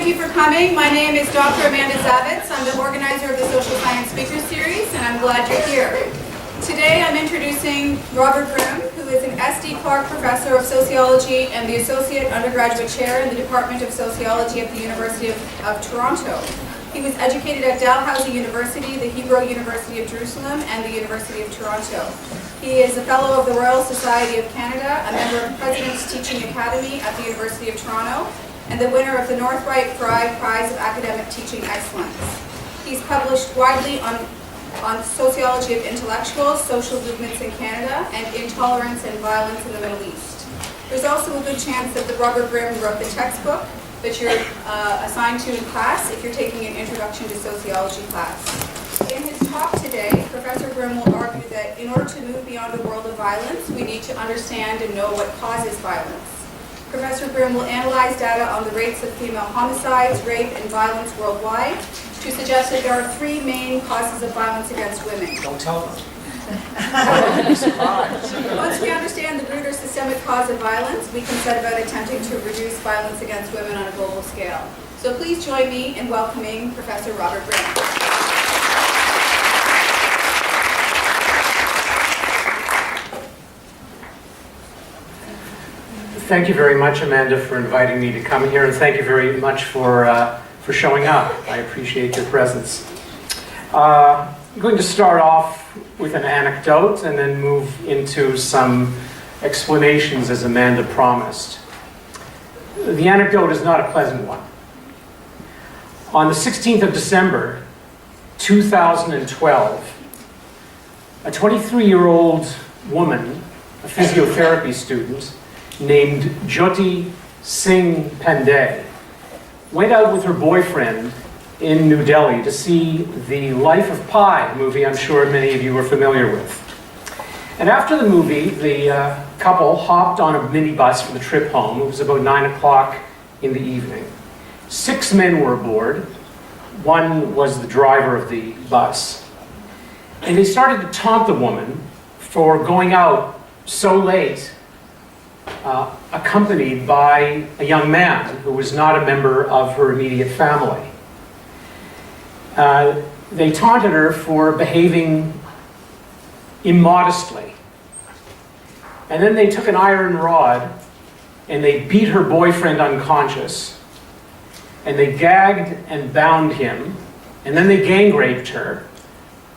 thank you for coming. My name is Dr. Amanda Zavitz. I'm the organizer of the Social Science Speaker Series, and I'm glad you're here. Today I'm introducing Robert Brym, who is an S.D. Clark Professor of Sociology and the Associate Undergraduate Chair in the Department of Sociology at the University of Toronto. He was educated at Dalhousie University, the Hebrew University of Jerusalem, and the University of Toronto. He is a Fellow of the Royal Society of Canada, a member of President's Teaching Academy at the University of Toronto, and the winner of the Northright Fry Prize of Academic Teaching Excellence. He's published widely on sociology of intellectuals, social movements in Canada, and intolerance and violence in the Middle East. There's also a good chance that the Robert Brym wrote the textbook that you're assigned to in class if you're taking an Introduction to Sociology class. In his talk today, Professor Brym will argue that in order to move beyond a world of violence, we need to understand and know what causes violence. Professor Brym will analyze data on the rates of female homicides, rape, and violence worldwide to suggest that there are three main causes of violence against women. Don't tell them. Once we understand the root or systemic cause of violence, we can set about attempting to reduce violence against women on a global scale. So please join me in welcoming Professor Robert Brym. Thank you very much, Amanda, for inviting me to come here, and thank you very much for showing up. I appreciate your presence. I'm going to start off with an anecdote and then move into some explanations, as Amanda promised. The anecdote is not a pleasant one. On the 16th of December, 2012, a 23-year-old woman, a physiotherapy student, named Jyoti Singh Pandey, went out with her boyfriend in New Delhi to see the Life of Pi movie I'm sure many of you are familiar with. And after the movie, the couple hopped on a minibus for the trip home. It was about 9 o'clock in the evening. 6 men were aboard. One was the driver of the bus. And they started to taunt the woman for going out so late, accompanied by a young man who was not a member of her immediate family. They taunted her for behaving immodestly. And then they took an iron rod and they beat her boyfriend unconscious. And they gagged and bound him. And then they gang raped her.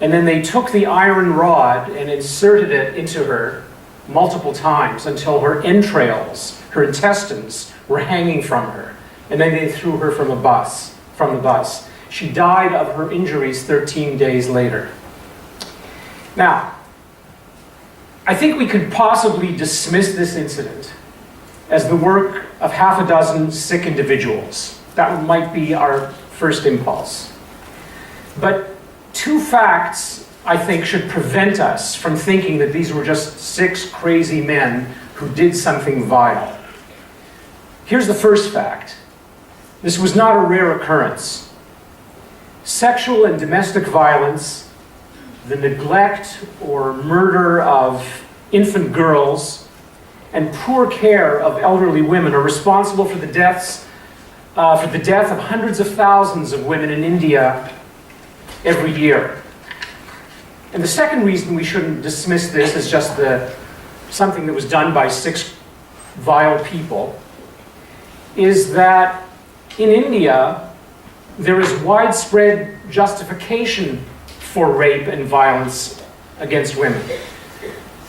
And then they took the iron rod and inserted it into her multiple times until her entrails, her intestines, were hanging from her. And then they threw her from the bus. She died of her injuries 13 days later. Now, I think we could possibly dismiss this incident as the work of half a dozen sick individuals. That might be our first impulse. But 2 facts, I think, should prevent us from thinking that these were just 6 crazy men who did something vile. Here's the first fact. This was not a rare occurrence. Sexual and domestic violence, the neglect or murder of infant girls, and poor care of elderly women are responsible for the death of hundreds of thousands of women in India every year. And the second reason we shouldn't dismiss this as just something that was done by 6 vile people is that in India, there is widespread justification for rape and violence against women.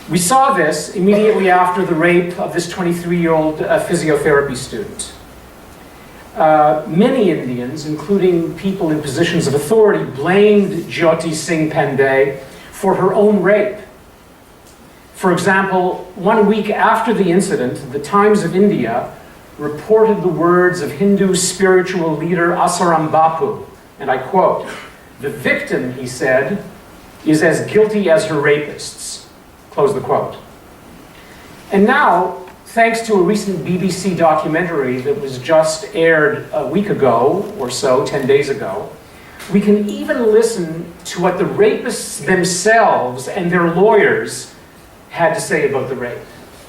We saw this immediately after the rape of this 23-year-old physiotherapy student. Many Indians, including people in positions of authority, blamed Jyoti Singh Pandey for her own rape. For example, 1 week after the incident, the Times of India reported the words of Hindu spiritual leader Asaram Bapu, and I quote, "The victim," he said, "is as guilty as her rapists." Close the quote. And now, thanks to a recent BBC documentary that was just aired a week ago or so, 10 days ago, we can even listen to what the rapists themselves and their lawyers had to say about the rape.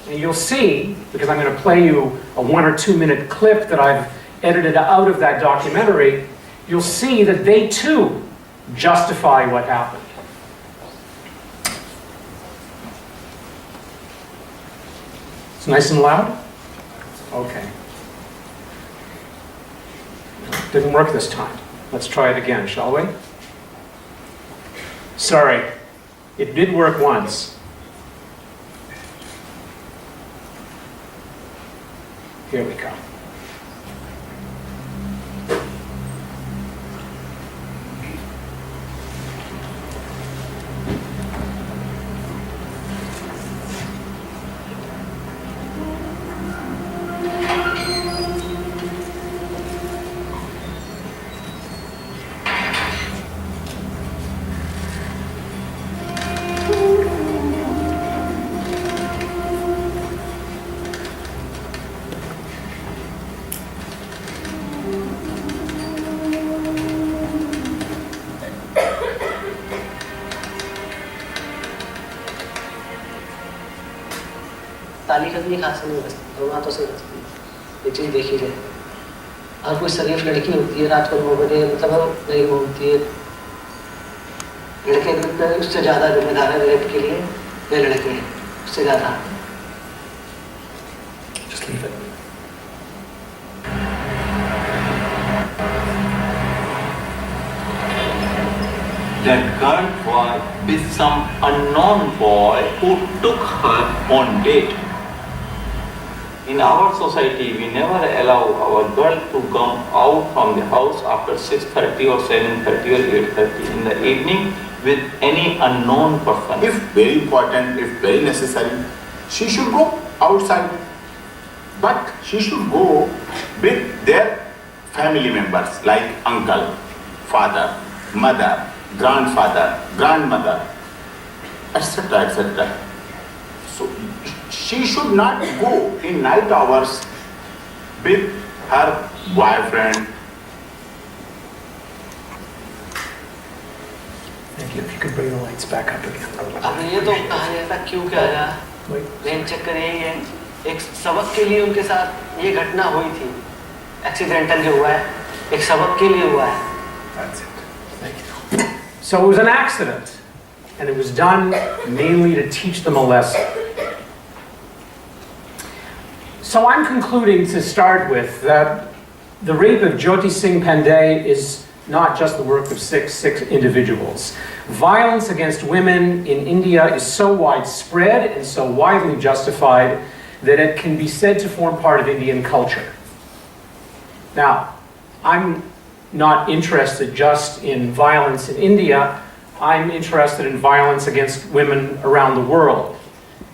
And you'll see, because I'm going to play you a 1 or 2 minute clip that I've edited out of that documentary, you'll see that they too justify what happened. It's nice and loud? Okay. Didn't work this time. Let's try it again, shall we? Sorry, it did work once. Here we go. ताली कभी हाथ से नहीं बजती, दोनों हाथों से बजती है। ये चीज़ देखी जाए। और कोई शरीफ लड़की होती है रात को 9 बजे मतलब नहीं घूमती है, लड़के ग्रुप में उससे ज़्यादा जिम्मेदार है रेप के लिए ये लड़के हैं, उससे ज़्यादा। Just leave it. That girl was with some unknown boy who took her on date. In our society, we never allow our girl to come out from the house after 6:30 or 7:30 or 8:30 in the evening with any unknown person. If very important, if very necessary, she should go outside. But she should go with their family members like uncle, father, mother, grandfather, grandmother, etc., etc. So she should not go in night hours with her boyfriend. Thank you. If you could bring the lights back up again. अब ये तो कहानी ऐसा क्यों क्या आया? लेकिन चक्कर यही है, एक सबक के लिए उनके साथ ये घटना हुई थी, एक्सीडेंटल जो हुआ है, एक सबक के लिए हुआ है। That's it. Thank you. So it was an accident, and it was done mainly to teach them a lesson. So I'm concluding to start with that the rape of Jyoti Singh Pandey is not just the work of six individuals. Violence against women in India is so widespread and so widely justified that it can be said to form part of Indian culture. Now, I'm not interested just in violence in India. I'm interested in violence against women around the world.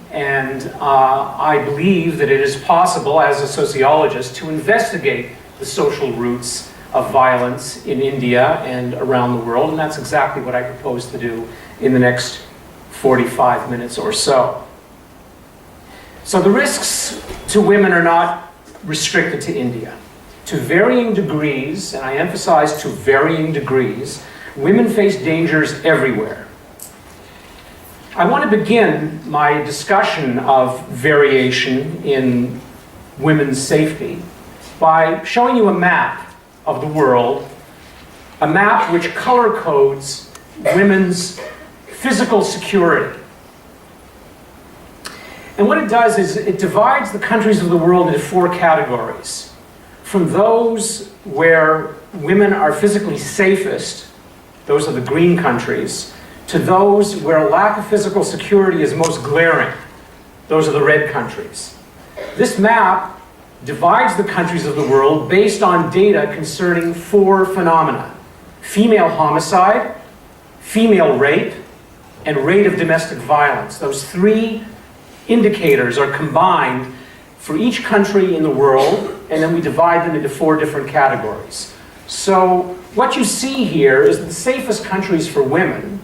And I believe that it is possible as a sociologist to investigate the social roots of violence in India and around the world, and that's exactly what I propose to do in the next 45 minutes or so. So the risks to women are not restricted to India. To varying degrees, and I emphasize to varying degrees, women face dangers everywhere. I want to begin my discussion of variation in women's safety by showing you a map of the world, a map which color codes women's physical security. And what it does is it divides the countries of the world into 4 categories. From those where women are physically safest, those are the green countries, to those where a lack of physical security is most glaring, those are the red countries. This map divides the countries of the world based on data concerning 4 phenomena: female homicide, female rape, and rate of domestic violence. Those 3 indicators are combined for each country in the world, and then we divide them into 4 different categories. So what you see here is the safest countries for women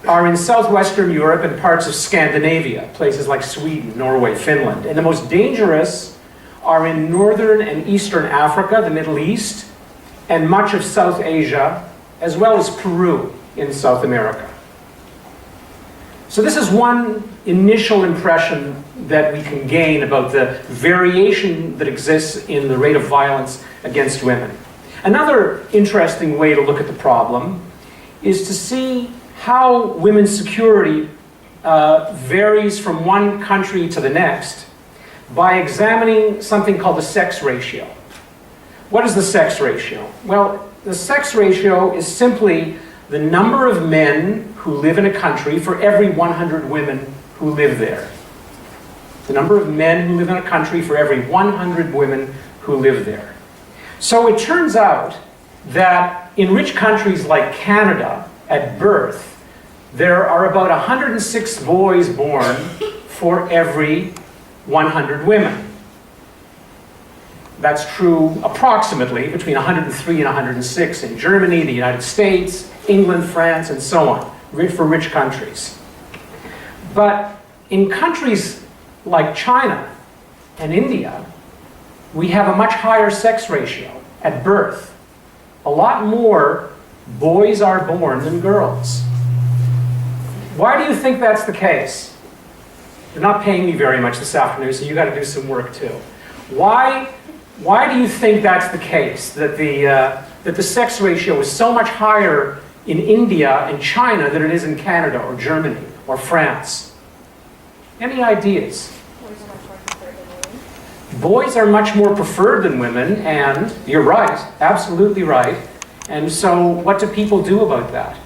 are in southwestern Europe and parts of Scandinavia, places like Sweden, Norway, Finland. And the most dangerous are in northern and eastern Africa, the Middle East, and much of South Asia, as well as Peru in South America. So this is one initial impression that we can gain about the variation that exists in the rate of violence against women. Another interesting way to look at the problem is to see how women's security varies from one country to the next by examining something called the sex ratio. What is the sex ratio? Well, the sex ratio is simply the number of men who live in a country for every 100 women who live there. The number of men who live in a country for every 100 women who live there. So it turns out that in rich countries like Canada, at birth, there are about 106 boys born for every 100 women. That's true approximately between 103 and 106 in Germany, the United States, England, France, and so on, for rich countries. But in countries like China and India, we have a much higher sex ratio at birth. A lot more boys are born than girls. Why do you think that's the case? You're not paying me very much this afternoon, so you got to do some work too. Why do you think that's the case, that the sex ratio is so much higher in India and China than it is in Canada or Germany or France? Any ideas? Boys are much more preferred than women, and you're right, absolutely right. And so what do people do about that?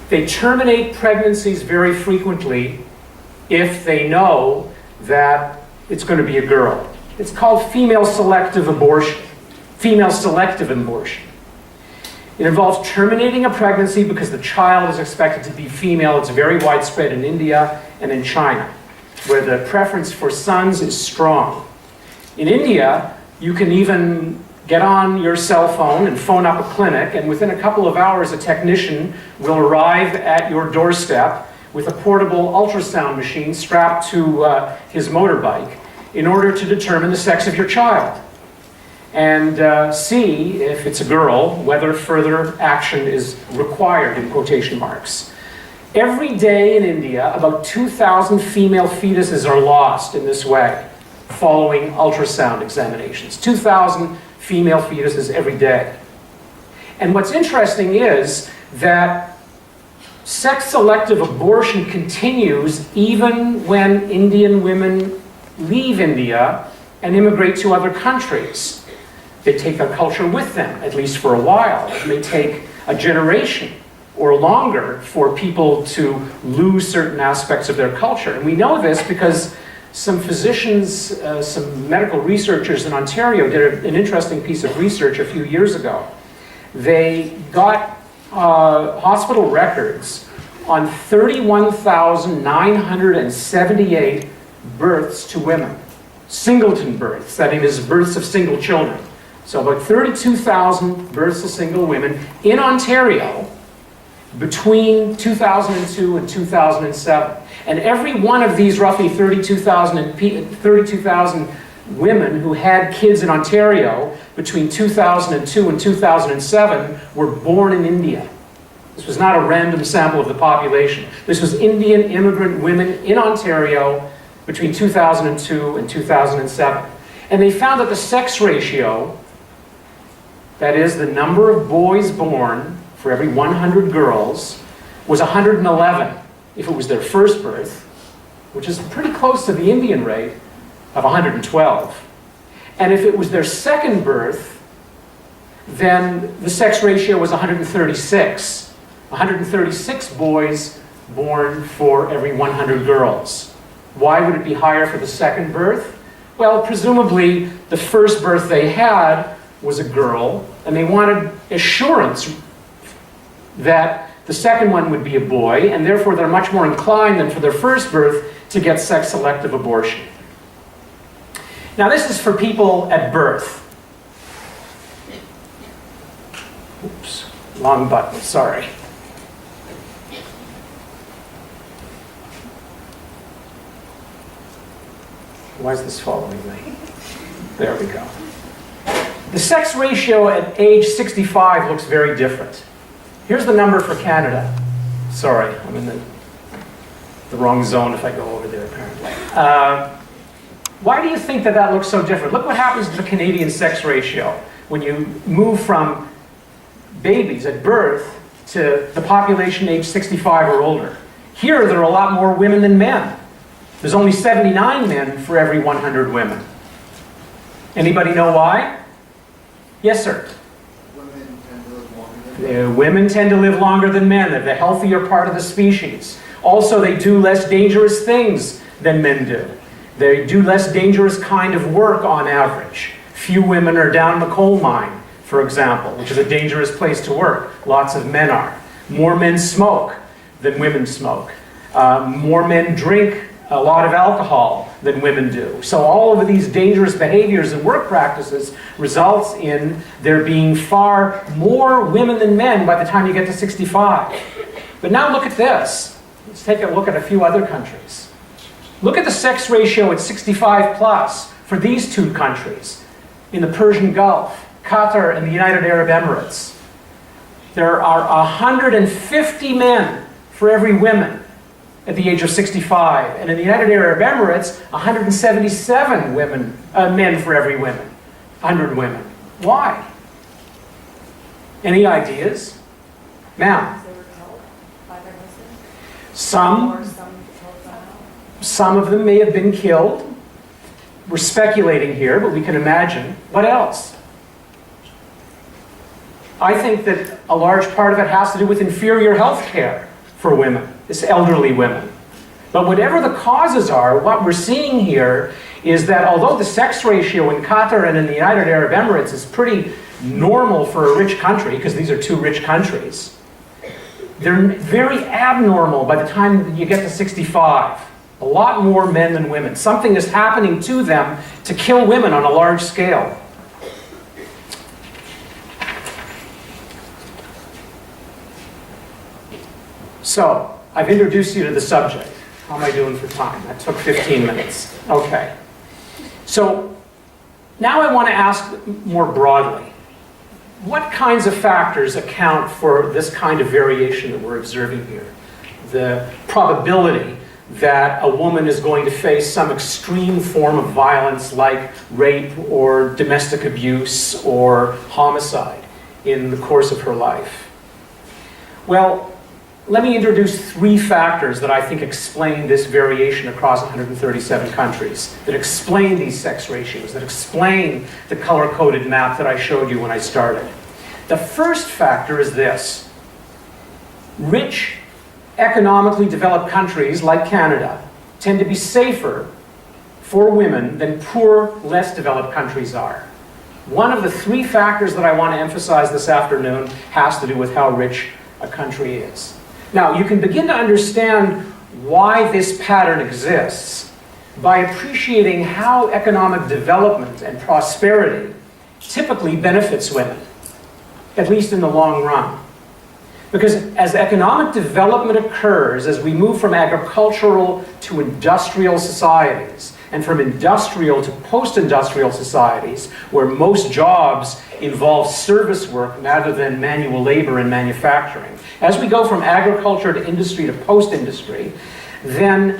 They terminate pregnancies very frequently if they know that it's going to be a girl. It's called female selective abortion. Female selective abortion. It involves terminating a pregnancy because the child is expected to be female. It's very widespread in India and in China, where the preference for sons is strong. In India, you can even get on your cell phone and phone up a clinic, and within a couple of hours a technician will arrive at your doorstep with a portable ultrasound machine strapped to his motorbike in order to determine the sex of your child and see, if it's a girl, whether further action is required, in quotation marks. Every day in India, about 2,000 female fetuses are lost in this way, following ultrasound examinations. 2,000 female fetuses every day. And what's interesting is that sex-selective abortion continues even when Indian women leave India and immigrate to other countries. They take their culture with them, at least for a while. It may take a generation or longer for people to lose certain aspects of their culture. And we know this because some physicians, some medical researchers in Ontario did an interesting piece of research a few years ago. They got hospital records on 31,978 births to women. Singleton births, that is births of single children. So about 32,000 births of single women in Ontario between 2002 and 2007. And every one of these roughly 32,000 women who had kids in Ontario between 2002 and 2007 were born in India. This was not a random sample of the population. This was Indian immigrant women in Ontario between 2002 and 2007. And they found that the sex ratio, that is the number of boys born for every 100 girls, was 111 if it was their first birth, which is pretty close to the Indian rate of 112. And if it was their second birth, then the sex ratio was 136. 136 boys born for every 100 girls. Why would it be higher for the second birth? Well, presumably the first birth they had was a girl, and they wanted assurance that the second one would be a boy, and therefore they're much more inclined than for their first birth to get sex-selective abortion. Now this is for people at birth. Oops, long button, sorry. Why is this following me? There we go. The sex ratio at age 65 looks very different. Here's the number for Canada. Sorry, I'm in the the wrong zone if I go over there, apparently. Why do you think that that looks so different? Look what happens to the Canadian sex ratio when you move from babies at birth to the population age 65 or older. Here, there are a lot more women than men. There's only 79 men for every 100 women. Anybody know why? Yes, sir. Women tend to live longer than men. They're the healthier part of the species. Also, they do less dangerous things than men do. They do less dangerous kind of work on average. Few women are down in the coal mine, for example, which is a dangerous place to work. Lots of men are. More men smoke than women smoke. More men drink a lot of alcohol than women do. So all of these dangerous behaviors and work practices results in there being far more women than men by the time you get to 65. But now look at this. Let's take a look at a few other countries. Look at the sex ratio at 65 plus for these two countries. In the Persian Gulf, Qatar and the United Arab Emirates. There are 150 men for every woman at the age of 65. And in the United Arab Emirates, 177 men for every 100 women. Why? Any ideas? Ma'am? Some of them may have been killed. We're speculating here, but we can imagine. What else? I think that a large part of it has to do with inferior health care for women, it's elderly women. But whatever the causes are, what we're seeing here is that although the sex ratio in Qatar and in the United Arab Emirates is pretty normal for a rich country, because these are two rich countries, they're very abnormal by the time you get to 65. A lot more men than women. Something is happening to them to kill women on a large scale. So, I've introduced you to the subject. How am I doing for time? That took 15 minutes. Okay. So, now I want to ask more broadly. What kinds of factors account for this kind of variation that we're observing here? The probability that a woman is going to face some extreme form of violence like rape or domestic abuse or homicide in the course of her life. Well, let me introduce three factors that I think explain this variation across 137 countries, that explain these sex ratios, that explain the color-coded map that I showed you when I started. The first factor is this. Rich, economically developed countries like Canada tend to be safer for women than poor, less developed countries are. One of the three factors that I want to emphasize this afternoon has to do with how rich a country is. Now, you can begin to understand why this pattern exists by appreciating how economic development and prosperity typically benefits women, at least in the long run. Because as economic development occurs, as we move from agricultural to industrial societies, and from industrial to post-industrial societies, where most jobs involve service work rather than manual labor and manufacturing, as we go from agriculture to industry to post-industry, then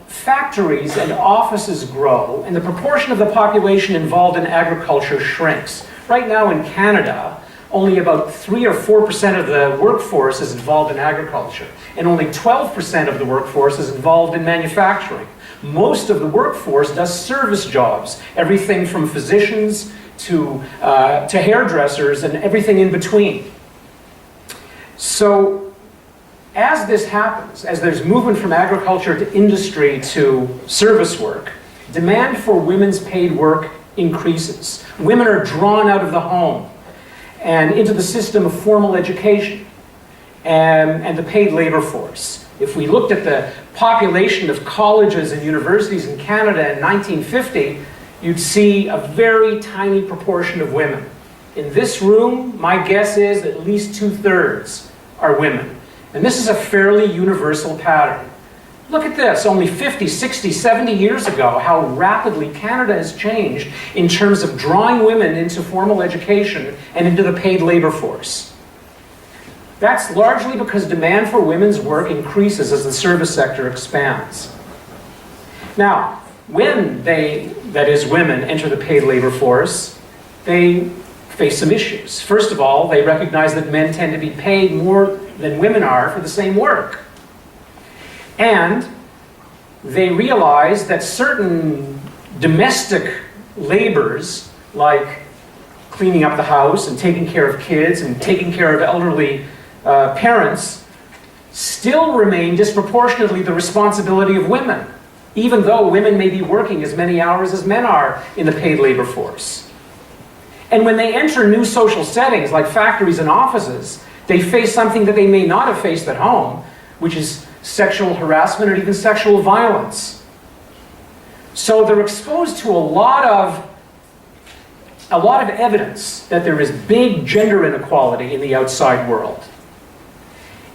factories and offices grow, and the proportion of the population involved in agriculture shrinks. Right now in Canada, only about 3 or 4% of the workforce is involved in agriculture, and only 12% of the workforce is involved in manufacturing. Most of the workforce does service jobs, everything from physicians to hairdressers and everything in between. So, as this happens, as there's movement from agriculture to industry to service work, demand for women's paid work increases. Women are drawn out of the home and into the system of formal education and the paid labor force. If we looked at the population of colleges and universities in Canada in 1950, you'd see a very tiny proportion of women. In this room, my guess is at least 2/3 are women. And this is a fairly universal pattern. Look at this, only 50, 60, 70 years ago, how rapidly Canada has changed in terms of drawing women into formal education and into the paid labor force. That's largely because demand for women's work increases as the service sector expands. Now, when that is women, enter the paid labor force, they face some issues. First of all, they recognize that men tend to be paid more than women are for the same work. And they realize that certain domestic labors, like cleaning up the house and taking care of kids and taking care of elderly parents, still remain disproportionately the responsibility of women, even though women may be working as many hours as men are in the paid labor force. And when they enter new social settings like factories and offices, they face something that they may not have faced at home, which is sexual harassment or even sexual violence. So they're exposed to a lot of evidence that there is big gender inequality in the outside world.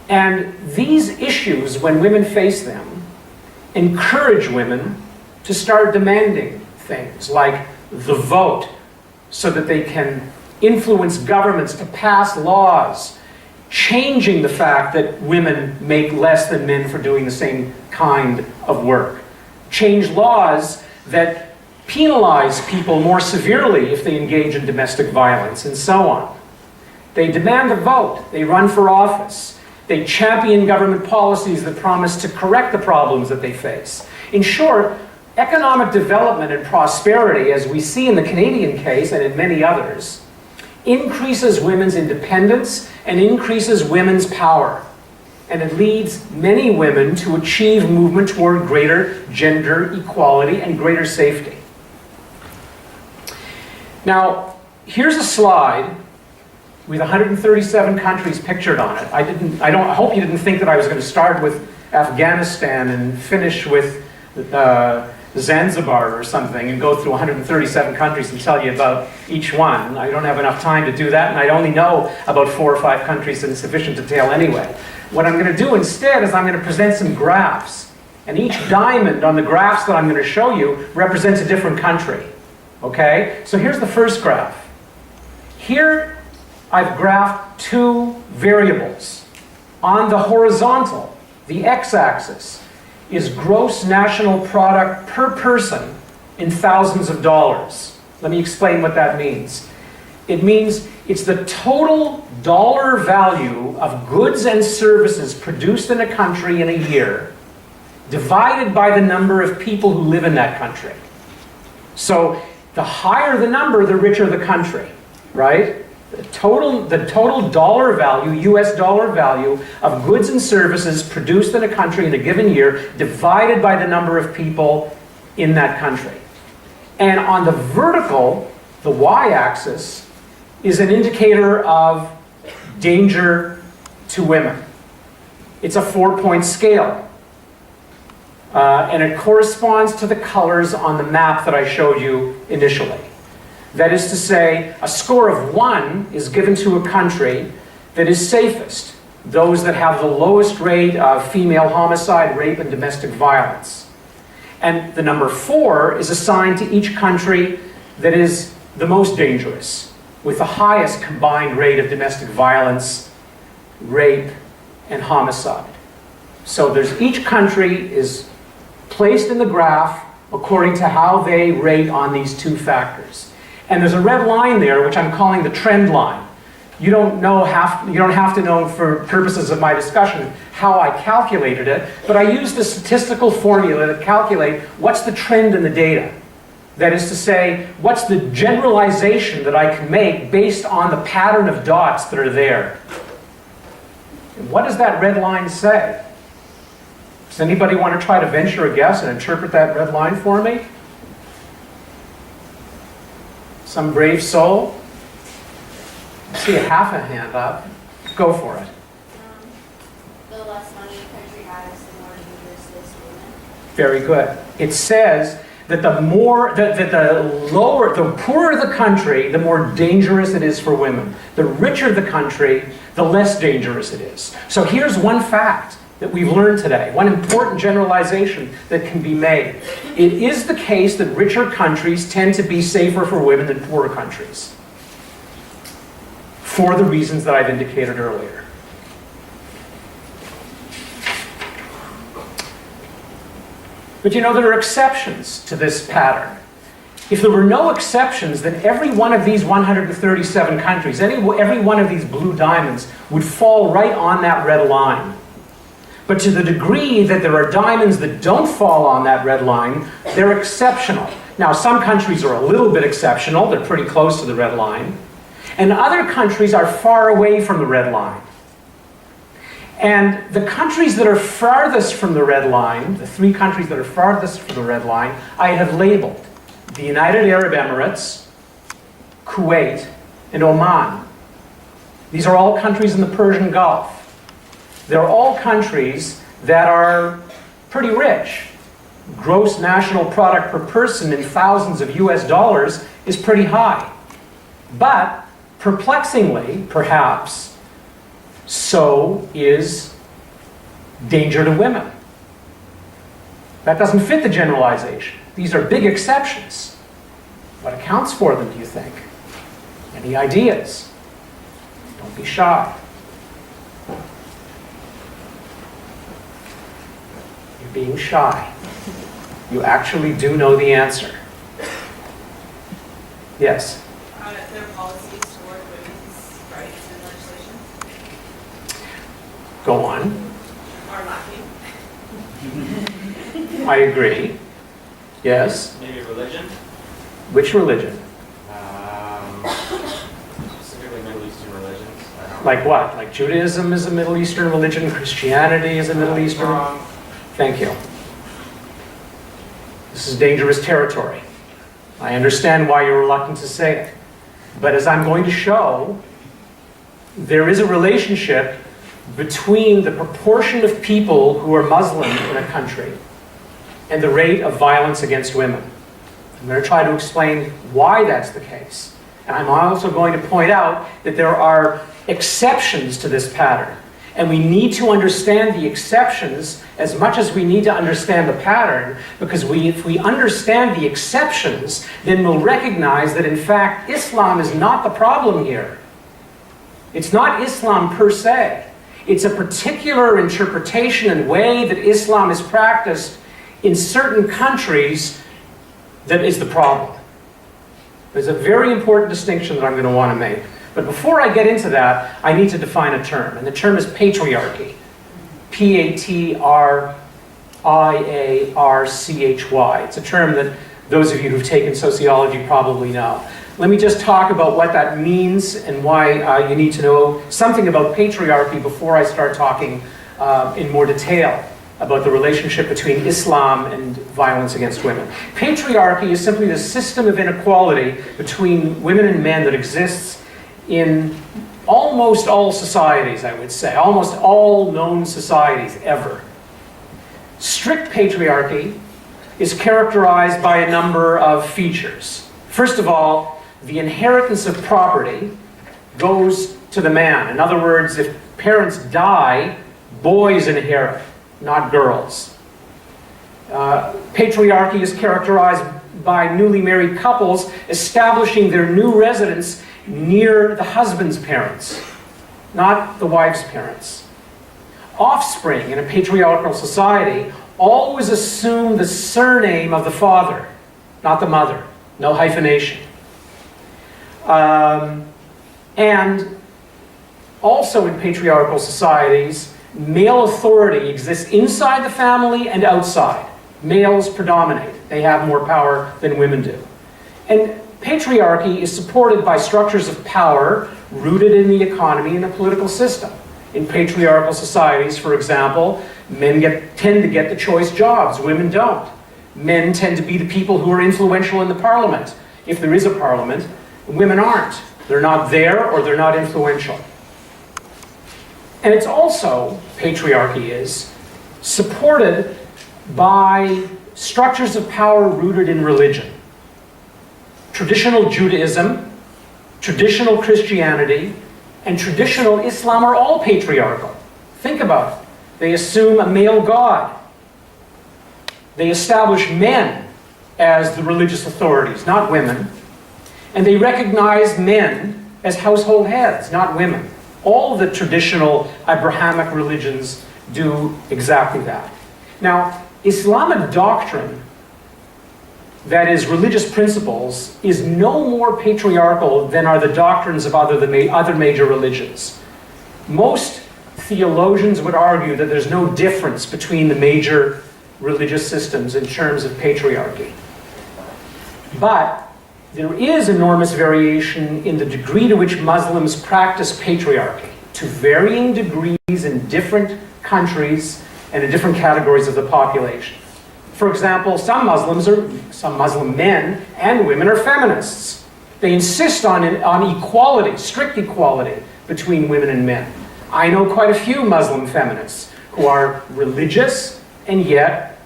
And these issues, when women face them, encourage women to start demanding things like the vote, so that they can influence governments to pass laws, changing the fact that women make less than men for doing the same kind of work. Change laws that penalize people more severely if they engage in domestic violence, and so on. They demand the vote. They run for office. They champion government policies that promise to correct the problems that they face. In short, economic development and prosperity, as we see in the Canadian case and in many others, increases women's independence and increases women's power. And it leads many women to achieve movement toward greater gender equality and greater safety. Now, here's a slide with 137 countries pictured on it. I hope you didn't think that I was going to start with Afghanistan and finish with Zanzibar or something and go through 137 countries and tell you about each one. I don't have enough time to do that, and I only know about 4 or 5 countries in sufficient detail anyway. What I'm going to do instead is I'm going to present some graphs, and each diamond on the graphs that I'm going to show you represents a different country. Okay? So here's the first graph. Here I've graphed 2 variables. On the horizontal, the x-axis, is gross national product per person in thousands of dollars. Let me explain what that means. It means it's the total dollar value of goods and services produced in a country in a year divided by the number of people who live in that country. So the higher the number, the richer the country, right? The total dollar value, US dollar value, of goods and services produced in a country in a given year divided by the number of people in that country. And on the vertical, the y-axis, is an indicator of danger to women. It's a 4-point scale. And it corresponds to the colors on the map that I showed you initially. That is to say, a score of 1 is given to a country that is safest, those that have the lowest rate of female homicide, rape, and domestic violence. And the number 4 is assigned to each country that is the most dangerous, with the highest combined rate of domestic violence, rape, and homicide. So each country is placed in the graph according to how they rate on these 2 factors. And there's a red line there, which I'm calling the trend line. You don't have to know for purposes of my discussion how I calculated it, but I used a statistical formula to calculate what's the trend in the data. That is to say, what's the generalization that I can make based on the pattern of dots that are there. And what does that red line say? Does anybody want to try to venture a guess and interpret that red line for me? Some brave soul? I see half a hand up. Go for it. The less money a country has, the more dangerous it is to women. Very good. It says that the poorer the country, the more dangerous it is for women. The richer the country, the less dangerous it is. So here's one fact that we've learned today, one important generalization that can be made. It is the case that richer countries tend to be safer for women than poorer countries, for the reasons that I've indicated earlier. But you know, there are exceptions to this pattern. If there were no exceptions, then every one of these 137 countries, every one of these blue diamonds would fall right on that red line. But to the degree that there are diamonds that don't fall on that red line, they're exceptional. Now, some countries are a little bit exceptional, they're pretty close to the red line, and other countries are far away from the red line. And the countries that are farthest from the red line, the 3 countries that are farthest from the red line, I have labeled: the United Arab Emirates, Kuwait, and Oman. These are all countries in the Persian Gulf. They're all countries that are pretty rich. Gross national product per person in thousands of US dollars is pretty high. But, perplexingly, perhaps, so is danger to women. That doesn't fit the generalization. These are big exceptions. What accounts for them, do you think? Any ideas? Don't be shy. You're being shy. You actually do know the answer. Yes? Their policies toward women's rights and legislation Go on. are lacking. I agree. Yes? Maybe religion? Which religion? Specifically Middle Eastern religions. I don't know. Like what? Like Judaism is a Middle Eastern religion, Christianity is a Middle Eastern? Wrong. Thank you. This is dangerous territory. I understand why you're reluctant to say it. But as I'm going to show, there is a relationship between the proportion of people who are Muslim in a country and the rate of violence against women. I'm going to try to explain why that's the case. And I'm also going to point out that there are exceptions to this pattern. And we need to understand the exceptions as much as we need to understand the pattern, because if we understand the exceptions, then we'll recognize that in fact Islam is not the problem here. It's not Islam per se. It's a particular interpretation and way that Islam is practiced in certain countries that is the problem. There's a very important distinction that I'm going to want to make. But before I get into that, I need to define a term, and the term is patriarchy. P-A-T-R-I-A-R-C-H-Y. It's a term that those of you who've taken sociology probably know. Let me just talk about what that means and why you need to know something about patriarchy before I start talking in more detail about the relationship between Islam and violence against women. Patriarchy is simply the system of inequality between women and men that exists in almost all societies, I would say, almost all known societies ever. Strict patriarchy is characterized by a number of features. First of all, the inheritance of property goes to the man. In other words, if parents die, boys inherit, not girls. Patriarchy is characterized by newly married couples establishing their new residence near the husband's parents, not the wife's parents. Offspring in a patriarchal society always assume the surname of the father, not the mother. No hyphenation. And also in patriarchal societies, male authority exists inside the family and outside. Males predominate. They have more power than women do. And patriarchy is supported by structures of power rooted in the economy and the political system. In patriarchal societies, for example, men tend to get the choice jobs, women don't. Men tend to be the people who are influential in the parliament. If there is a parliament, women aren't. They're not there or they're not influential. And it's also, patriarchy is, supported by structures of power rooted in religion. Traditional Judaism, traditional Christianity, and traditional Islam are all patriarchal. Think about it. They assume a male god. They establish men as the religious authorities, not women. And they recognize men as household heads, not women. All the traditional Abrahamic religions do exactly that. Now, Islamic doctrine, that is, religious principles, is no more patriarchal than are the doctrines of other major religions. Most theologians would argue that there's no difference between the major religious systems in terms of patriarchy. But there is enormous variation in the degree to which Muslims practice patriarchy, to varying degrees in different countries and in different categories of the population. For example, some Muslim men and women are feminists. They insist on equality, strict equality between women and men. I know quite a few Muslim feminists who are religious and yet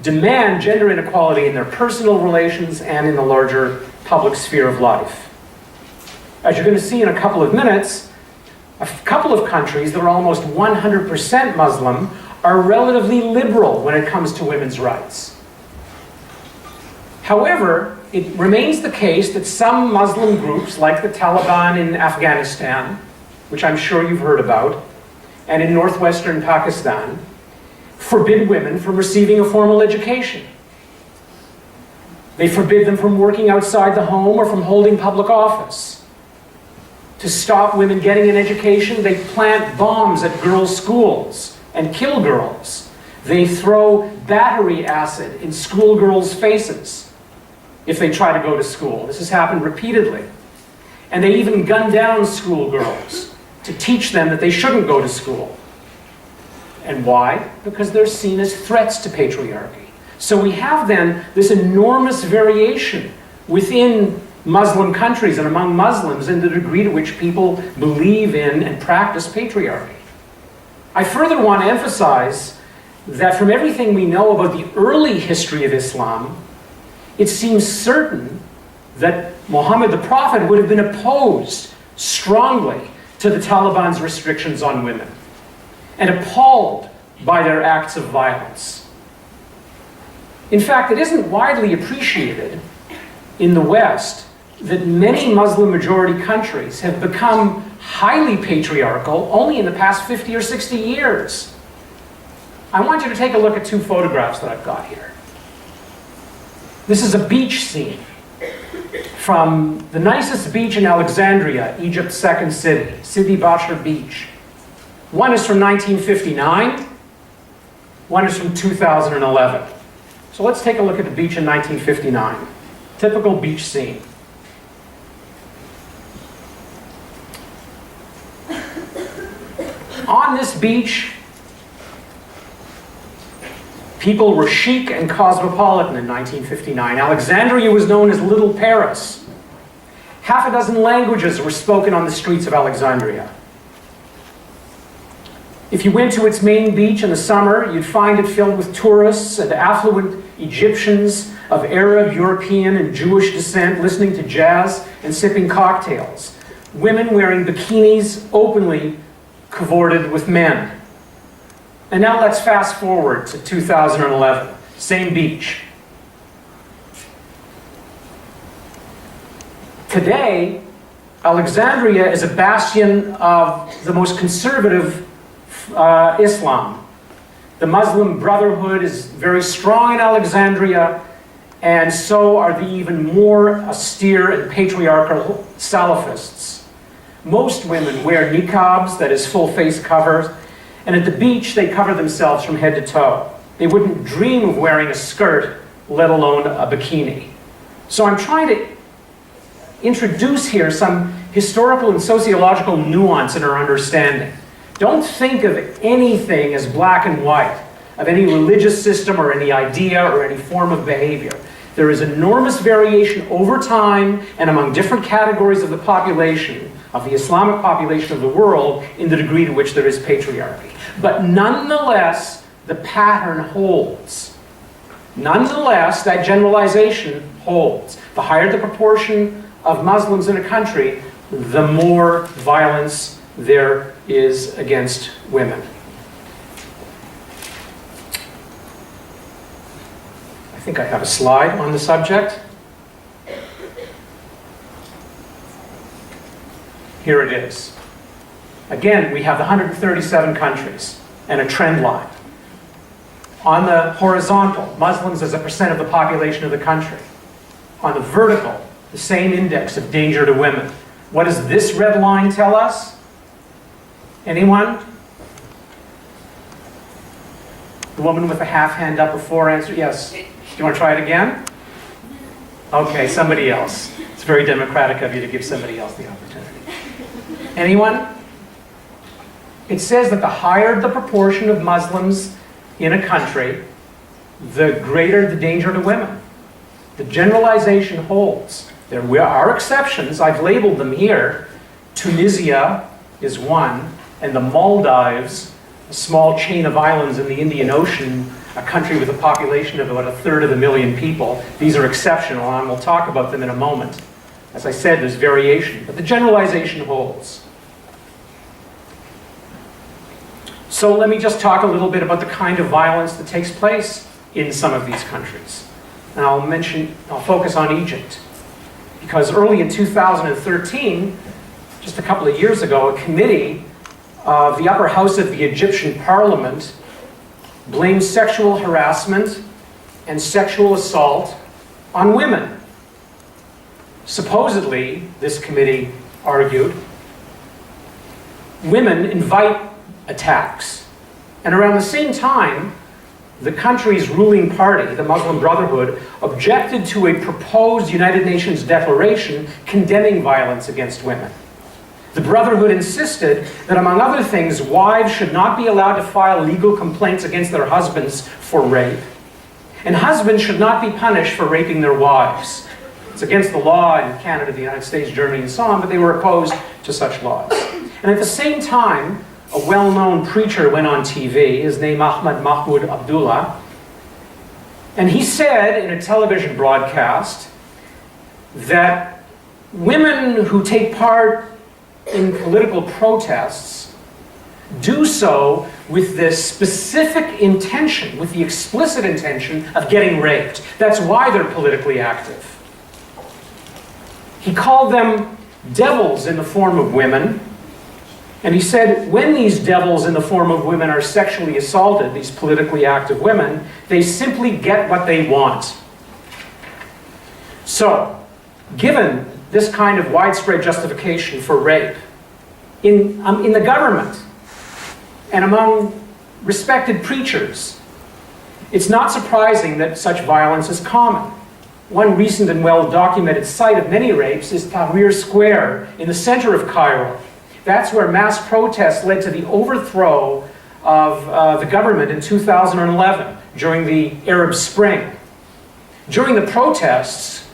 demand gender inequality in their personal relations and in the larger public sphere of life. As you're going to see in a couple of minutes, a couple of countries that are almost 100% Muslim are relatively liberal when it comes to women's rights. However, it remains the case that some Muslim groups, like the Taliban in Afghanistan, which I'm sure you've heard about, and in northwestern Pakistan, forbid women from receiving a formal education. They forbid them from working outside the home or from holding public office. To stop women getting an education, they plant bombs at girls' schools and kill girls. They throw battery acid in schoolgirls' faces if they try to go to school. This has happened repeatedly. And they even gun down schoolgirls to teach them that they shouldn't go to school. And why? Because they're seen as threats to patriarchy. So we have then this enormous variation within Muslim countries and among Muslims in the degree to which people believe in and practice patriarchy. I further want to emphasize that from everything we know about the early history of Islam, it seems certain that Muhammad the Prophet would have been opposed strongly to the Taliban's restrictions on women and appalled by their acts of violence. In fact, it isn't widely appreciated in the West that many Muslim-majority countries have become highly patriarchal only in the past 50 or 60 years. I want you to take a look at two photographs that I've got here. This is a beach scene from the nicest beach in Alexandria, Egypt's second city, Sidi Bashar Beach. One is from 1959, one is from 2011. So let's take a look at the beach in 1959. Typical beach scene. On this beach, people were chic and cosmopolitan in 1959. Alexandria was known as Little Paris. Half a dozen languages were spoken on the streets of Alexandria. If you went to its main beach in the summer, you'd find it filled with tourists and affluent Egyptians of Arab, European, and Jewish descent listening to jazz and sipping cocktails. Women wearing bikinis openly cavorted with men. And now let's fast forward to 2011, same beach. Today, Alexandria is a bastion of the most conservative Islam. The Muslim Brotherhood is very strong in Alexandria, and so are the even more austere and patriarchal Salafists. Most women wear niqabs, that is full face covers, and at the beach they cover themselves from head to toe. They wouldn't dream of wearing a skirt, let alone a bikini. So I'm trying to introduce here some historical and sociological nuance in our understanding. Don't think of anything as black and white, of any religious system or any idea or any form of behavior. There is enormous variation over time and among different categories of the population, of the Islamic population of the world, in the degree to which there is patriarchy. But nonetheless, the pattern holds. Nonetheless, that generalization holds. The higher the proportion of Muslims in a country, the more violence there is against women. I think I have a slide on the subject. Here it is. Again, we have the 137 countries and a trend line. On the horizontal, Muslims as a percent of the population of the country. On the vertical, the same index of danger to women. What does this red line tell us? Anyone? The woman with the half hand up before answered yes. Do you want to try it again? Okay, somebody else. It's very democratic of you to give somebody else the opportunity. Anyone? It says that the higher the proportion of Muslims in a country, the greater the danger to women. The generalization holds. There are exceptions. I've labeled them here. Tunisia is one, and the Maldives, a small chain of islands in the Indian Ocean, a country with a population of about 1/3 of a million people. These are exceptional, and we'll talk about them in a moment. As I said, there's variation, but the generalization holds. So let me just talk a little bit about the kind of violence that takes place in some of these countries. And I'll focus on Egypt. Because early in 2013, just a couple of years ago, a committee of the upper house of the Egyptian parliament blamed sexual harassment and sexual assault on women. Supposedly, this committee argued, women invite attacks. And around the same time, the country's ruling party, the Muslim Brotherhood, objected to a proposed United Nations declaration condemning violence against women. The Brotherhood insisted that, among other things, wives should not be allowed to file legal complaints against their husbands for rape, and husbands should not be punished for raping their wives. It's against the law in Canada, the United States, Germany, and so on, but they were opposed to such laws. And at the same time, a well-known preacher went on TV, his name Ahmad Mahmoud Abdullah, and he said in a television broadcast that women who take part in political protests do so with this specific intention, with the explicit intention of getting raped. That's why they're politically active. He called them devils in the form of women. And he said, when these devils in the form of women are sexually assaulted, these politically active women, they simply get what they want. So, given this kind of widespread justification for rape in the government and among respected preachers, it's not surprising that such violence is common. One recent and well-documented site of many rapes is Tahrir Square in the center of Cairo. That's where mass protests led to the overthrow of the government in 2011 during the Arab Spring. During the protests,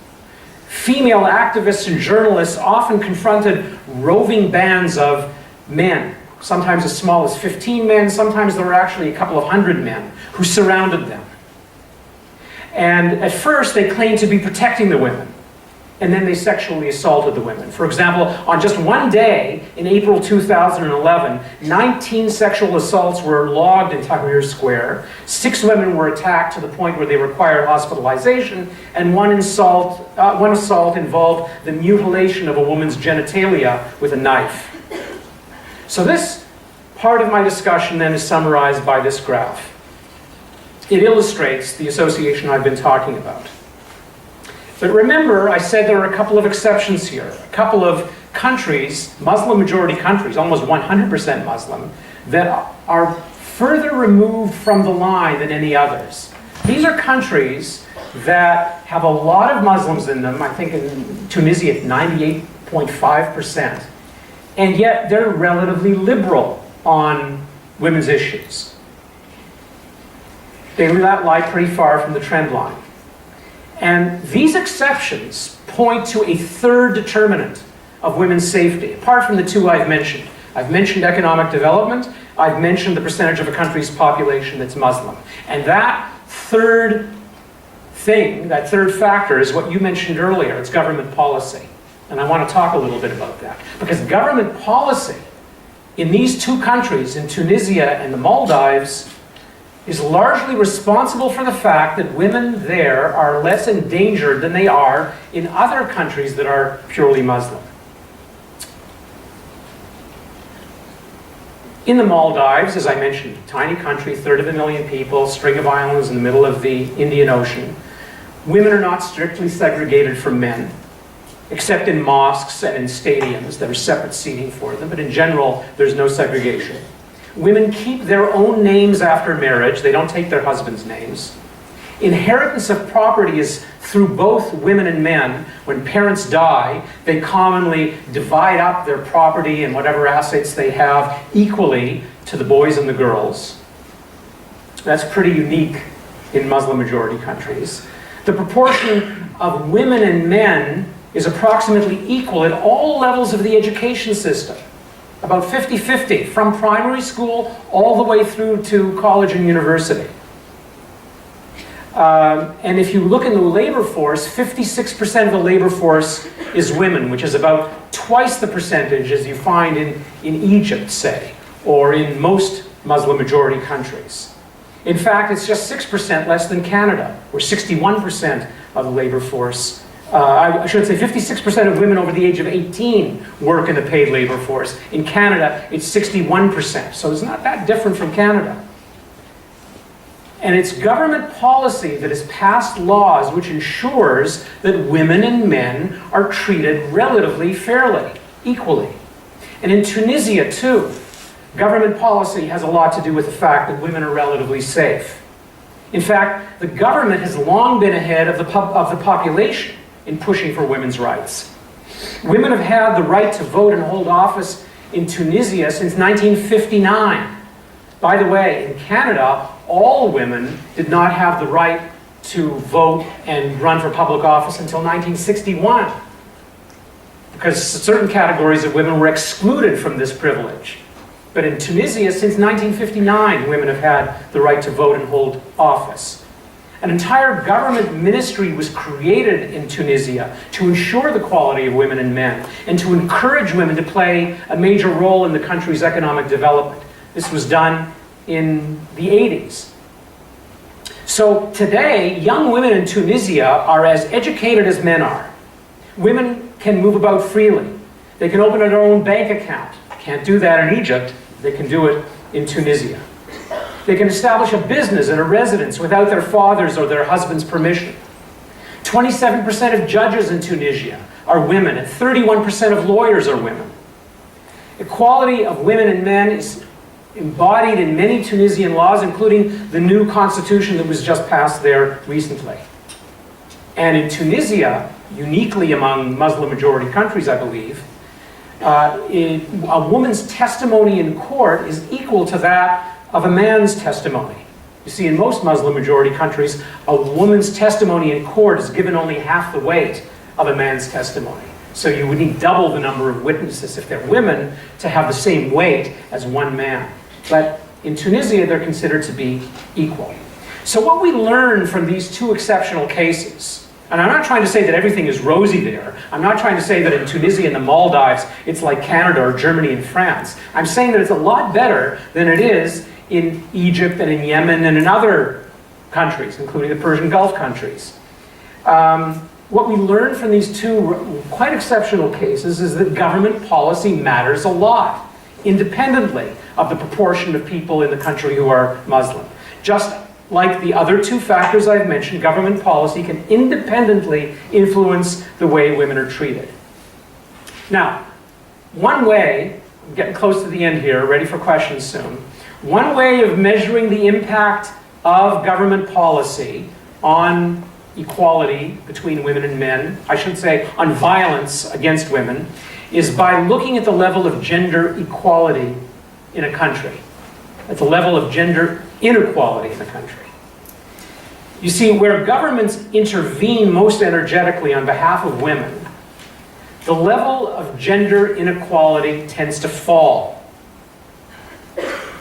female activists and journalists often confronted roving bands of men, sometimes as small as 15 men, sometimes there were actually a couple of hundred men who surrounded them. And at first they claimed to be protecting the women, and then they sexually assaulted the women. For example, on just one day in April 2011, 19 sexual assaults were logged in Tahrir Square. 6 women were attacked to the point where they required hospitalization, and one assault involved the mutilation of a woman's genitalia with a knife. So this part of my discussion then is summarized by this graph. It illustrates the association I've been talking about. But remember, I said there are a couple of exceptions here. A couple of countries, Muslim-majority countries, almost 100% Muslim, that are further removed from the line than any others. These are countries that have a lot of Muslims in them. I think in Tunisia it's 98.5%. And yet they're relatively liberal on women's issues. They lie pretty far from the trend line. And these exceptions point to a third determinant of women's safety, apart from the 2 I've mentioned. I've mentioned economic development. I've mentioned the percentage of a country's population that's Muslim. And that third thing, that third factor, is what you mentioned earlier. It's government policy. And I want to talk a little bit about that. Because government policy in these 2 countries, in Tunisia and the Maldives, is largely responsible for the fact that women there are less endangered than they are in other countries that are purely Muslim. In the Maldives, as I mentioned, tiny country, 1/3 people, string of islands in the middle of the Indian Ocean, women are not strictly segregated from men, except in mosques and in stadiums. There's separate seating for them, but in general, there's no segregation. Women keep their own names after marriage. They don't take their husband's names. Inheritance of property is through both women and men. When parents die, they commonly divide up their property and whatever assets they have equally to the boys and the girls. That's pretty unique in Muslim-majority countries. The proportion of women and men is approximately equal at all levels of the education system. About 50-50, from primary school all the way through to college and university. And if you look in the labor force, 56% of the labor force is women, which is about twice the percentage as you find in Egypt, say, or in most Muslim-majority countries. In fact, it's just 6% less than Canada, where 61% of the labor force, I should say 56% of women over the age of 18 work in the paid labor force. In Canada, it's 61%, so it's not that different from Canada. And it's government policy that has passed laws which ensures that women and men are treated relatively fairly, equally. And in Tunisia, too, government policy has a lot to do with the fact that women are relatively safe. In fact, the government has long been ahead of the population in pushing for women's rights. Women have had the right to vote and hold office in Tunisia since 1959. By the way, in Canada, all women did not have the right to vote and run for public office until 1961, because certain categories of women were excluded from this privilege. But in Tunisia, since 1959, women have had the right to vote and hold office. An entire government ministry was created in Tunisia to ensure the quality of women and men, and to encourage women to play a major role in the country's economic development. This was done in the 80s. So today, young women in Tunisia are as educated as men are. Women can move about freely. They can open their own bank account. Can't do that in Egypt. They can do it in Tunisia. They can establish a business and a residence without their father's or their husband's permission. 27% of judges in Tunisia are women, and 31% of lawyers are women. Equality of women and men is embodied in many Tunisian laws, including the new constitution that was just passed there recently. And in Tunisia, uniquely among Muslim-majority countries, I believe, a woman's testimony in court is equal to that of a man's testimony. You see, in most Muslim-majority countries, a woman's testimony in court is given only half the weight of a man's testimony. So you would need double the number of witnesses if they're women to have the same weight as one man. But in Tunisia, they're considered to be equal. So what we learn from these two exceptional cases, and I'm not trying to say that everything is rosy there. I'm not trying to say that in Tunisia and the Maldives, it's like Canada or Germany and France. I'm saying that it's a lot better than it is in Egypt and in Yemen and in other countries, including the Persian Gulf countries. What we learn from these two quite exceptional cases is that government policy matters a lot, independently of the proportion of people in the country who are Muslim. Just like the other two factors I've mentioned, government policy can independently influence the way women are treated. Now, one way, I'm getting close to the end here, ready for questions soon. One way of measuring the impact of government policy on equality between women and men, I should say on violence against women, is by looking at the level of gender equality in a country, at the level of gender inequality in a country. You see, where governments intervene most energetically on behalf of women, the level of gender inequality tends to fall.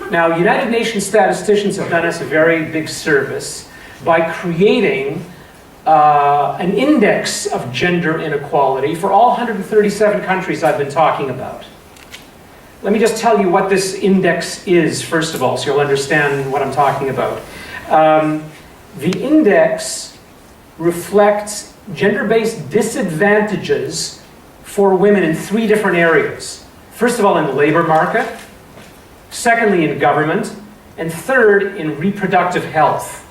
Now, United Nations statisticians have done us a very big service by creating an index of gender inequality for all 137 countries I've been talking about. Let me just tell you what this index is, first of all, so you'll understand what I'm talking about. The index reflects gender-based disadvantages for women in three different areas. First of all, in the labor market. secondly in government, and third in reproductive health.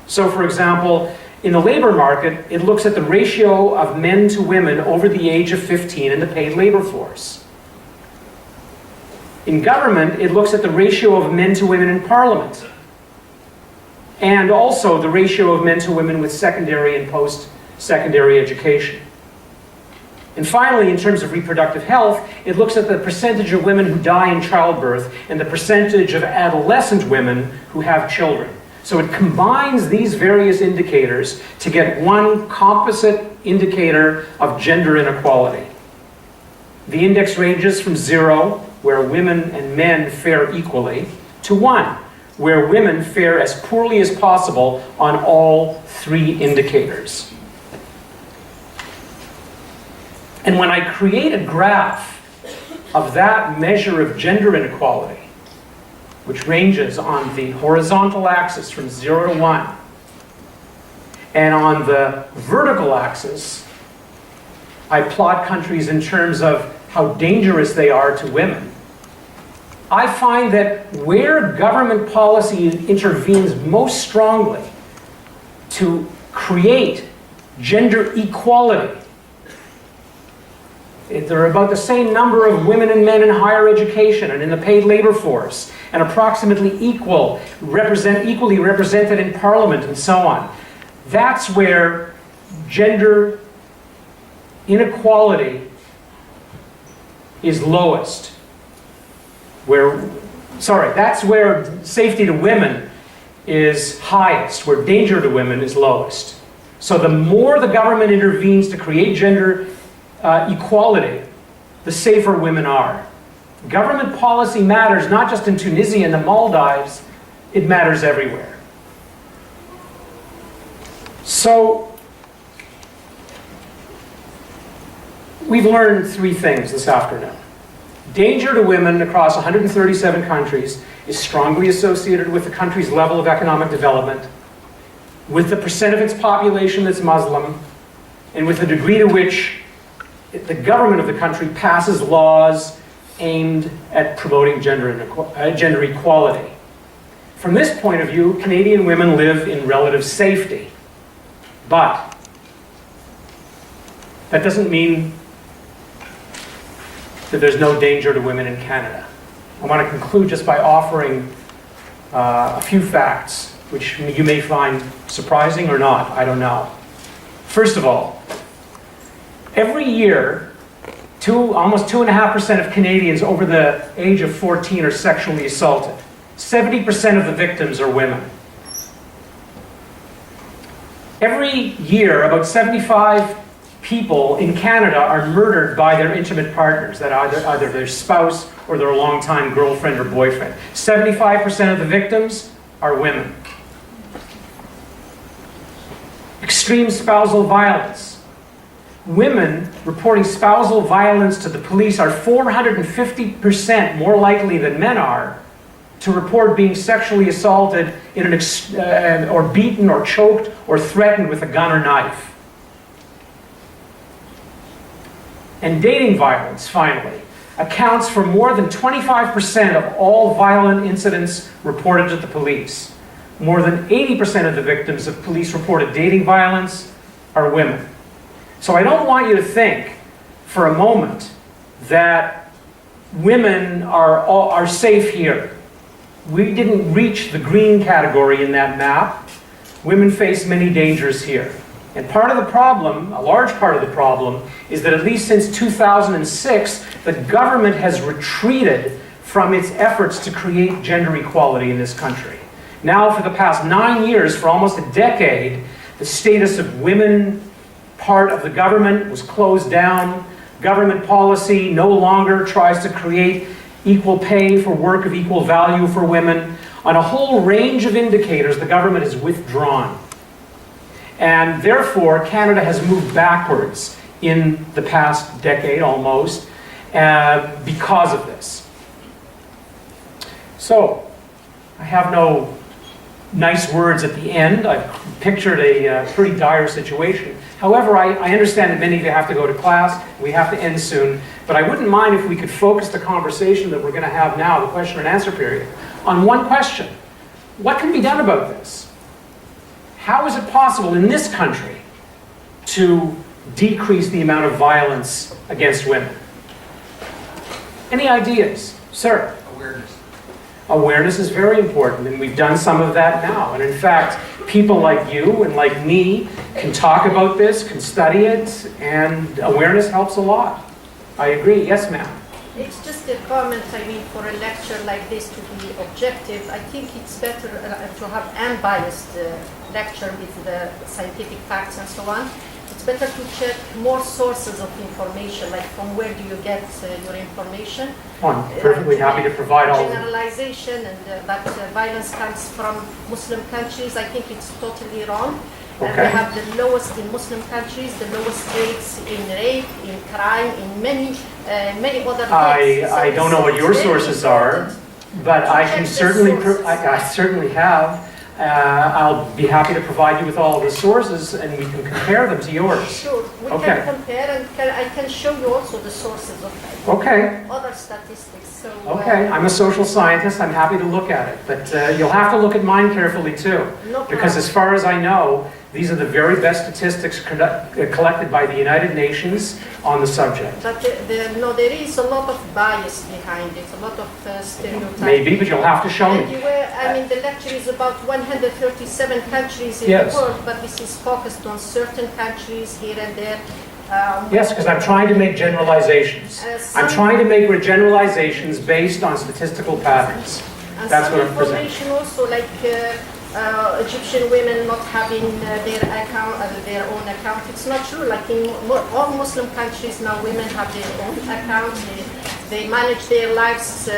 So for example, in the labor market, it looks at the ratio of men to women over the age of 15 in the paid labor force. In government, it looks at the ratio of men to women in parliament, and also the ratio of men to women with secondary and post-secondary education. And finally, in terms of reproductive health, it looks at the percentage of women who die in childbirth and the percentage of adolescent women who have children. So it combines these various indicators to get one composite indicator of gender inequality. The index ranges from 0, where women and men fare equally, to 1, where women fare as poorly as possible on all 3 indicators. And when I create a graph of that measure of gender inequality, which ranges on the horizontal axis from 0 to 1, and on the vertical axis, I plot countries in terms of how dangerous they are to women, I find that where government policy intervenes most strongly to create gender equality, there are about the same number of women and men in higher education and in the paid labor force, and approximately equally represented in parliament and so on. That's where gender inequality is lowest. That's where safety to women is highest, where danger to women is lowest. So the more the government intervenes to create gender equality, the safer women are. Government policy matters not just in Tunisia and the Maldives, it matters everywhere. So, we've learned 3 things this afternoon. Danger to women across 137 countries is strongly associated with the country's level of economic development, with the percent of its population that's Muslim, and with the degree to which the government of the country passes laws aimed at promoting gender equality. From this point of view, Canadian women live in relative safety. But that doesn't mean that there's no danger to women in Canada. I want to conclude just by offering a few facts, which you may find surprising or not, I don't know. First of all, every year, almost 2.5% of Canadians over the age of 14 are sexually assaulted. 70% of the victims are women. Every year, about 75 people in Canada are murdered by their intimate partners, that either their spouse or their longtime girlfriend or boyfriend. 75% of the victims are women. Extreme spousal violence. Women reporting spousal violence to the police are 450% more likely than men are to report being sexually assaulted or beaten or choked or threatened with a gun or knife. And dating violence, finally, accounts for more than 25% of all violent incidents reported to the police. More than 80% of the victims of police-reported dating violence are women. So I don't want you to think for a moment that women are safe here. We didn't reach the green category in that map. Women face many dangers here. And part of the problem, a large part of the problem, is that at least since 2006, the government has retreated from its efforts to create gender equality in this country. Now, for the past 9 years, for almost a decade, the status of women part of the government was closed down. Government policy no longer tries to create equal pay for work of equal value for women. On a whole range of indicators, the government has withdrawn. And therefore, Canada has moved backwards in the past decade almost because of this. So, I have no nice words at the end. I've pictured a pretty dire situation. However, I understand that many of you have to go to class. We have to end soon. But I wouldn't mind if we could focus the conversation that we're going to have now, the question and answer period, on one question. What can be done about this? How is it possible in this country to decrease the amount of violence against women? Any ideas? Sir? Awareness. Awareness is very important, and we've done some of that now. And in fact, people like you and like me can talk about this, can study it, and awareness helps a lot. I agree. Yes, ma'am. It's just a comment, I mean, for a lecture like this to be objective, I think it's better to have unbiased lecture with the scientific facts and so on. It's better to check more sources of information, like from where do you get your information. I'm perfectly happy to provide all of them. Generalization and that violence comes from Muslim countries, I think it's totally wrong. And Okay. we have the lowest in Muslim countries, the lowest rates in rape, in crime, in many other things. I don't know what your it's very sources are, important. but I Check can the certainly, sources. I certainly have. I'll be happy to provide you with all of the sources, and we can compare them to yours. Sure, we Okay. can compare, and I can show you also the sources of Okay. other statistics. So, Okay, I'm a social scientist. I'm happy to look at it, but you'll have to look at mine carefully too. No Because as far as I know, these are the very best statistics collected by the United Nations on the subject. But there is a lot of bias behind it, a lot of stereotypes. Maybe, but you'll have to show me. I mean, the lecture is about 137 countries in Yes. the world, but this is focused on certain countries here and there. Yes, because I'm trying to make generalizations. I'm trying to make generalizations based on statistical patterns. And That's some what I'm presenting. information also, like Egyptian women not having their own account. It's not true. Like in all Muslim countries now, women have their own account. They manage their lives.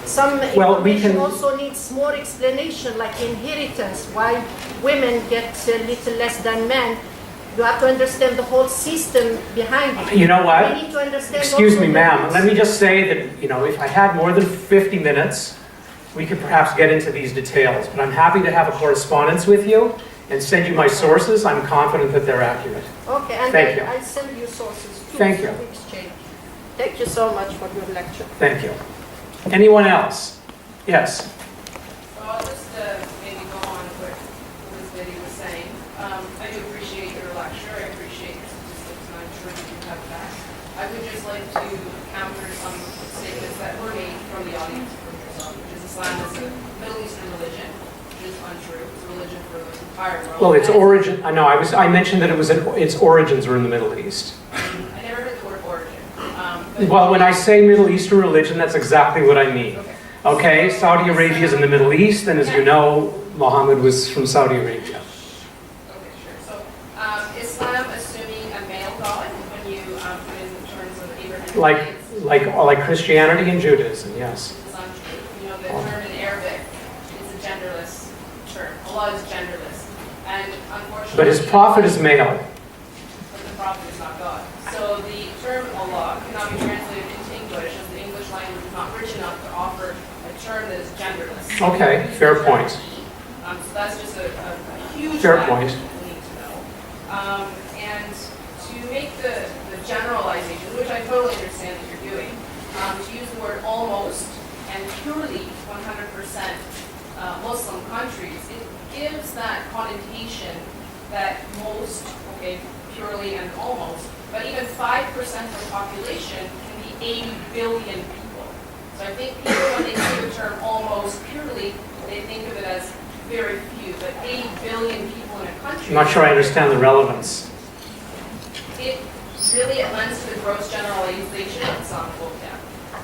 Some Well, we information can- also needs more explanation, like inheritance. Why women get a little less than men. You have to understand the whole system behind it. You know what? We need to understand. Excuse also me, the ma'am. roots. Let me just say that, if I had more than 50 minutes, we could perhaps get into these details. But I'm happy to have a correspondence with you and send you my sources. I'm confident that they're accurate. Okay, and Thank you. I'll send you sources too. Thank so you. we exchange. Thank you so much for your lecture. Thank you. Anyone else? Yes. So I'll just maybe go on with what this lady was saying. I do appreciate your lecture. I appreciate your statistics, and I'm sure that you have that. I would just like to counter some statements that were made from the audience from yourself, which is Islam is a Middle Eastern religion, which is untrue. It's a religion for the entire world. Well, its And origin, I mentioned that its origins were in the Middle East. I never heard the word origin. But Well, when I say Middle Eastern religion, that's exactly what I mean. Okay. Okay, Saudi Arabia is in the Middle East, and as you know, Muhammad was from Saudi Arabia. Okay, sure. So, Islam assuming a male God when you put in terms of Abraham. Like Christianity and Judaism, yes. It's untrue. You know, the term in Arabic is a genderless term. Allah is genderless. And unfortunately... But his prophet is male. But the prophet is not God. So the term Allah cannot be translated into English as the English language is not rich enough to offer a term that is genderless. Okay, fair point. So that's just a huge Fair fact point. we need to know. And to make the generalization, which I totally understand that you're doing, to use the word almost and purely 100% Muslim countries, it gives that connotation that most, okay, purely and almost, but even 5% of the population can be 80 billion people. So I think people, when they see the term almost purely, they think of it as very few, but 80 billion people in a country. I'm not sure I understand the relevance. It really lends to the gross generalization of some vocab.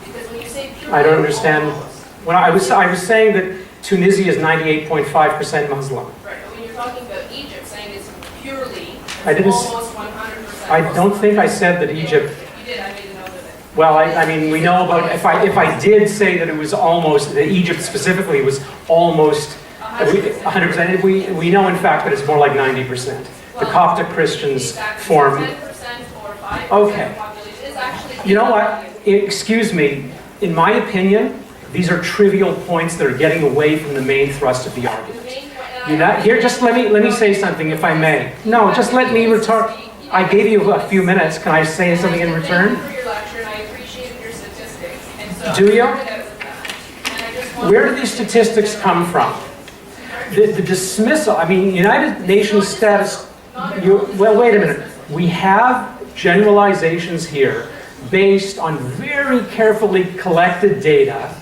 Because when you say purely, I don't understand. almost, When I was saying that Tunisia is 98.5% Muslim. right, but when you're talking about Egypt, saying it's purely, I didn't it's s- almost 100%. I don't think I said that Egypt. You did, I made a note of it. Well, I mean, we know about, if I did say that it was almost, that Egypt specifically was almost 100%, we know in fact that it's more like 90%. The Coptic Christians Exactly. form, 10% or 5% Okay. of the population is actually... you know what, excuse me, in my opinion, these are trivial points that are getting away from the main thrust of the The argument. main point, You're not, here, just let me say something, if I may. No, just let me retort. I gave you a few minutes. Can I say something in return? Thank you for your lecture, and I appreciated your statistics. And so Do you? I started out with that. And I just wanted Where do to- these statistics come from? The dismissal, I mean, United Nations status, well, wait a minute. We have generalizations here based on very carefully collected data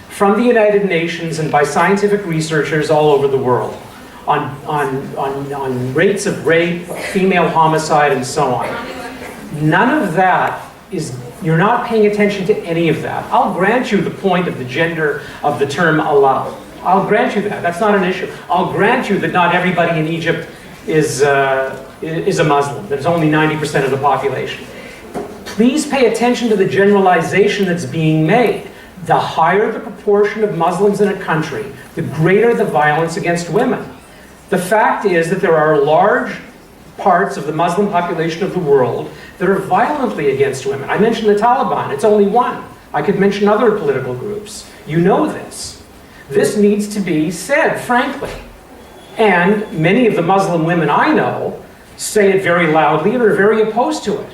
from the United Nations and by scientific researchers all over the world on rates of rape, female homicide, and so on. None of that is, you're not paying attention to any of that. I'll grant you the point of the gender of the term Allah. I'll grant you that. That's not an issue. I'll grant you that not everybody in Egypt is a Muslim. There's only 90% of the population. Please pay attention to the generalization that's being made. The higher the proportion of Muslims in a country, the greater the violence against women. The fact is that there are large parts of the Muslim population of the world that are violently against women. I mentioned the Taliban. It's only one. I could mention other political groups. You know this. This needs to be said, frankly. And many of the Muslim women I know say it very loudly and are very opposed to it.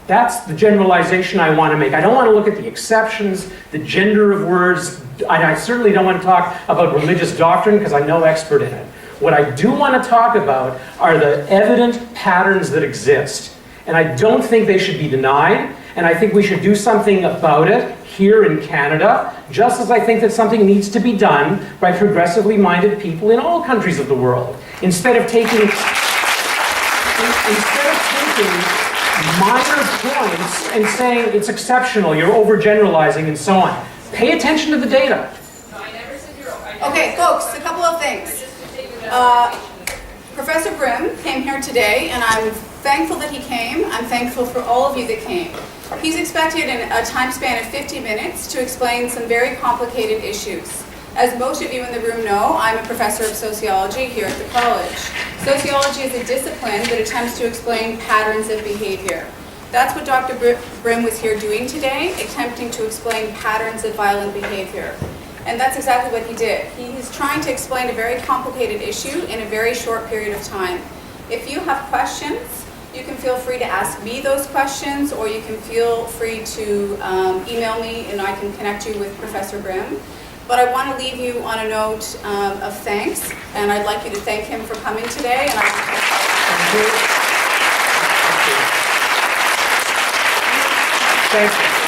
That's the generalization I want to make. I don't want to look at the exceptions, the gender of words. I certainly don't want to talk about religious doctrine because I'm no expert in it. What I do want to talk about are the evident patterns that exist. And I don't think they should be denied. And I think we should do something about it here in Canada, just as I think that something needs to be done by progressively minded people in all countries of the world. Instead of taking minor points and saying it's exceptional, you're overgeneralizing, and so on. Pay attention to the data. No, I never said you're. I never Okay, said- folks, a couple of things. Just to take the generalization. Professor Brym came here today, and I'm thankful that he came. I'm thankful for all of you that came. He's expected in a time span of 50 minutes to explain some very complicated issues. As most of you in the room know, I'm a professor of sociology here at the college. Sociology is a discipline that attempts to explain patterns of behavior. That's what Dr. Brym was here doing today, attempting to explain patterns of violent behavior. And that's exactly what he did. He is trying to explain a very complicated issue in a very short period of time. If you have questions, you can feel free to ask me those questions, or you can feel free to email me and I can connect you with Professor Brym. But I want to leave you on a note of thanks, and I'd like you to thank him for coming today. And Thank you.